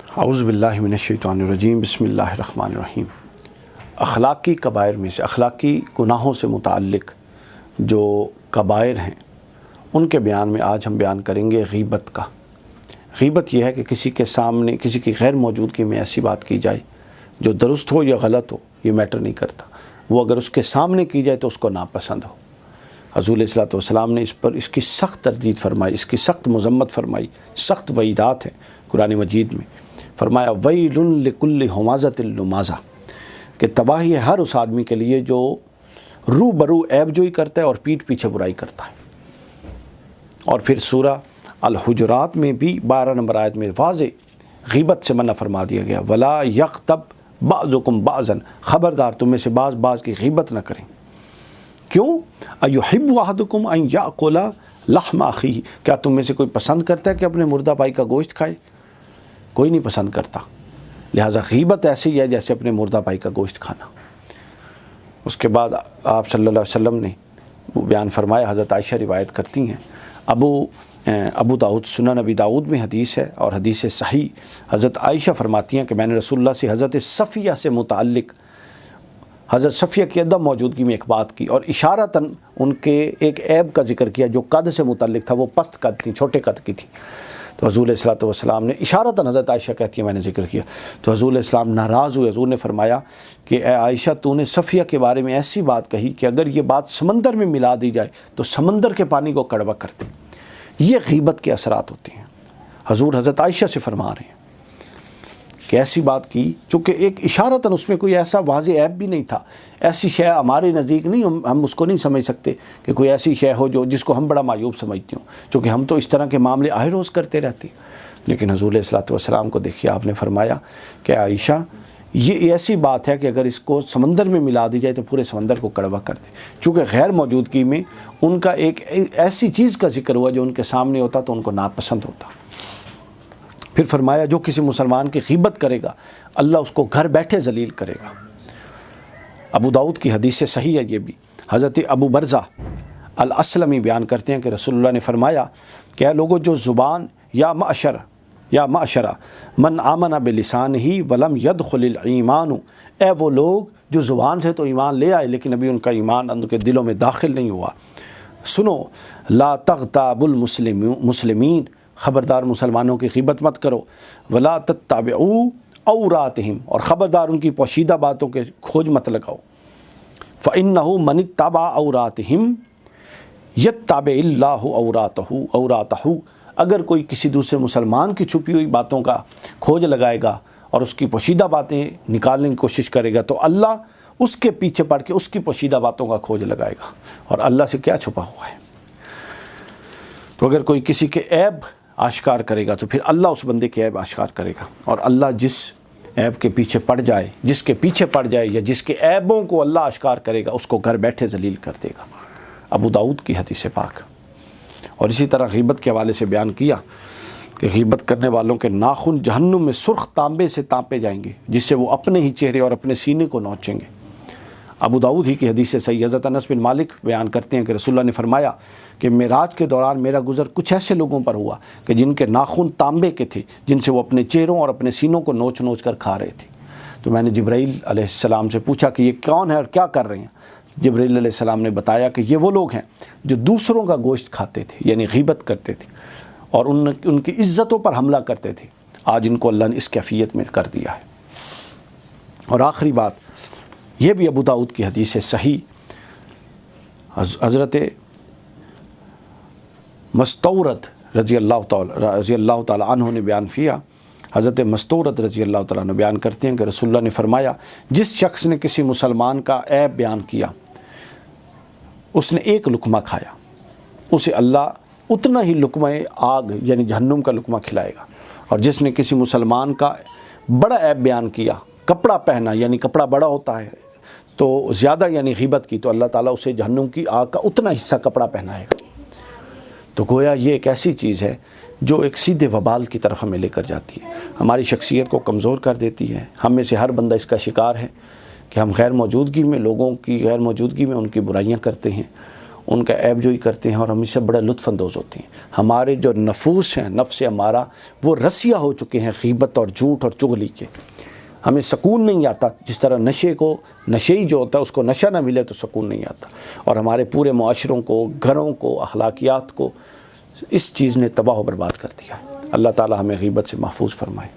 اعوذ باللہ من الشیطان الرجیم بسم اللہ الرحمن الرحیم۔ اخلاقی کبائر میں سے، اخلاقی گناہوں سے متعلق جو کبائر ہیں ان کے بیان میں آج ہم بیان کریں گے غیبت کا۔ غیبت یہ ہے کہ کسی کے سامنے کسی کی غیر موجودگی میں ایسی بات کی جائے جو درست ہو یا غلط ہو، یہ میٹر نہیں کرتا، وہ اگر اس کے سامنے کی جائے تو اس کو ناپسند ہو۔ حضور علیہ الصلوۃ والسلام نے اس کی سخت تردید فرمائی، اس کی سخت مذمت فرمائی، سخت وعیدات ہیں قرآن مجید میں۔ فرمایا ویل لکل ہمازۃ لمازہ، کہ تباہی ہے ہر اس آدمی کے لیے جو رو برو عیب جوئی کرتا ہے اور پیٹھ پیچھے برائی کرتا ہے۔ اور پھر سورہ الحجرات میں بھی 12 نمبر آیت میں واضح غیبت سے منع فرما دیا گیا، ولا یغتب بعضکم بعضا، خبردار تم میں سے بعض کی غیبت نہ کریں۔ کیوں؟ ایحب احدکم ان یاکل لحم اخیہ، کیا تم میں سے کوئی پسند کرتا ہے کہ اپنے مردہ بھائی کا گوشت کھائے؟ کوئی نہیں پسند کرتا، لہٰذا غیبت ایسی ہی ہے جیسے اپنے مردہ بھائی کا گوشت کھانا۔ اس کے بعد آپ صلی اللہ علیہ وسلم نے بیان فرمایا، حضرت عائشہ روایت کرتی ہیں، ابو داؤد سنن نبی داؤد میں حدیث ہے اور حدیث صحیح، حضرت عائشہ فرماتی ہیں کہ میں نے رسول اللہ سے حضرت صفیہ سے متعلق حضرت صفیہ کی عدم موجودگی میں ایک بات کی اور اشارتاً ان کے ایک عیب کا ذکر کیا جو قد سے متعلق تھا، وہ پست قد تھی، چھوٹے قد کی تھی۔ تو حضور علیہ الصلوۃ والسلام نے اشارتاً، حضرت عائشہ کہتی ہے میں نے ذکر کیا، تو حضور علیہ السلام ناراض ہوئے۔ حضور نے فرمایا کہ اے عائشہ، تو نے صفیہ کے بارے میں ایسی بات کہی کہ اگر یہ بات سمندر میں ملا دی جائے تو سمندر کے پانی کو کڑوا کر دے۔ یہ غیبت کے اثرات ہوتے ہیں۔ حضور حضرت عائشہ سے فرما رہے ہیں کہ ایسی بات کی چونکہ ایک اشارتاً، اس میں کوئی ایسا واضح عیب بھی نہیں تھا، ایسی شے ہمارے نزدیک نہیں، ہم اس کو نہیں سمجھ سکتے کہ کوئی ایسی شے ہو جس کو ہم بڑا معیوب سمجھتے ہوں، چونکہ ہم تو اس طرح کے معاملے آئے روز کرتے رہتے ہیں۔ لیکن حضور علیہ الصلوۃ والسلام کو دیکھیے، آپ نے فرمایا کہ عائشہ یہ ایسی بات ہے کہ اگر اس کو سمندر میں ملا دی جائے تو پورے سمندر کو کڑوا کر دے، چونکہ غیر موجودگی میں ان کا ایک ایسی چیز کا ذکر ہوا جو ان کے سامنے ہوتا تو ان کو ناپسند ہوتا۔ پھر فرمایا جو کسی مسلمان کی غیبت کرے گا اللہ اس کو گھر بیٹھے ذلیل کرے گا۔ ابو داؤد کی حدیث سے صحیح ہے یہ بھی، حضرت ابو برزہ الاسلمی بیان کرتے ہیں کہ رسول اللہ نے فرمایا کہ اے لوگو، جو زبان یا معشرہ من آمن بلسانہ ولم يدخل الایمان، اے وہ لوگ جو زبان سے تو ایمان لے آئے لیکن ابھی ان کا ایمان ان کے دلوں میں داخل نہیں ہوا۔ سنو، لا تغتاب المسلمین، خبردار مسلمانوں کی غیبت مت کرو، ولا تتبعوا عوراتہم، اور خبردار ان کی پوشیدہ باتوں کے کھوج مت لگاؤ۔ فإنہ من اتبع عوراتہم یتبع اللہ عوراتہ، اگر کوئی کسی دوسرے مسلمان کی چھپی ہوئی باتوں کا کھوج لگائے گا اور اس کی پوشیدہ باتیں نکالنے کی کوشش کرے گا تو اللہ اس کے پیچھے پڑ کے اس کی پوشیدہ باتوں کا کھوج لگائے گا، اور اللہ سے کیا چھپا ہوا ہے۔ تو اگر کوئی کسی کے عیب آشکار کرے گا تو پھر اللہ اس بندے کے عیب آشکار کرے گا، اور اللہ جس عیب کے پیچھے پڑ جائے، جس کے پیچھے پڑ جائے یا جس کے عیبوں کو اللہ آشکار کرے گا اس کو گھر بیٹھے ذلیل کر دے گا۔ ابو داؤد کی حدیث پاک۔ اور اسی طرح غیبت کے حوالے سے بیان کیا کہ غیبت کرنے والوں کے ناخن جہنم میں سرخ تانبے سے تانپے جائیں گے جس سے وہ اپنے ہی چہرے اور اپنے سینے کو نوچیں گے۔ ابو داؤد ہی کی حدیث سے صحیح، حضرت انس بن مالک بیان کرتے ہیں کہ رسول اللہ نے فرمایا کہ معراج کے دوران میرا گزر کچھ ایسے لوگوں پر ہوا کہ جن کے ناخن تانبے کے تھے، جن سے وہ اپنے چہروں اور اپنے سینوں کو نوچ نوچ کر کھا رہے تھے۔ تو میں نے جبرائیل علیہ السلام سے پوچھا کہ یہ کون ہے اور کیا کر رہے ہیں؟ جبرائیل علیہ السلام نے بتایا کہ یہ وہ لوگ ہیں جو دوسروں کا گوشت کھاتے تھے، یعنی غیبت کرتے تھے اور ان کی عزتوں پر حملہ کرتے تھے، آج ان کو اللہ نے اس کیفیت میں کر دیا ہے۔ اور آخری بات یہ بھی ابو داؤد کی حدیث ہے صحیح، حضرت مستورد رضی اللہ تعالیٰ عنہ نے بیان کیا، حضرت مستورد رضی اللہ تعالیٰ عنہ بیان کرتے ہیں کہ رسول اللہ نے فرمایا جس شخص نے کسی مسلمان کا عیب بیان کیا، اس نے ایک لقمہ کھایا، اسے اللہ اتنا ہی لقمہ آگ یعنی جہنم کا لقمہ کھلائے گا، اور جس نے کسی مسلمان کا بڑا عیب بیان کیا، کپڑا پہنا یعنی کپڑا بڑا ہوتا ہے تو زیادہ یعنی غیبت کی، تو اللہ تعالیٰ اسے جہنم کی آگ کا اتنا حصہ کپڑا پہنائے گا۔ تو گویا یہ ایک ایسی چیز ہے جو ایک سیدھے وبال کی طرف ہمیں لے کر جاتی ہے، ہماری شخصیت کو کمزور کر دیتی ہے۔ ہم میں سے ہر بندہ اس کا شکار ہے کہ ہم غیر موجودگی میں لوگوں کی غیر موجودگی میں ان کی برائیاں کرتے ہیں، ان کا عیب جوئی کرتے ہیں اور ہم اس سے بڑا لطف اندوز ہوتے ہیں۔ ہمارے جو نفوس ہیں، نفس ہمارا، وہ رسیہ ہو چکے ہیں غیبت اور جھوٹ اور چغلی کے۔ ہمیں سکون نہیں آتا، جس طرح نشے ہی جو ہوتا ہے اس کو نشہ نہ ملے تو سکون نہیں آتا، اور ہمارے پورے معاشروں کو، گھروں کو، اخلاقیات کو اس چیز نے تباہ و برباد کر دیا ہے۔ اللہ تعالی ہمیں غیبت سے محفوظ فرمائے۔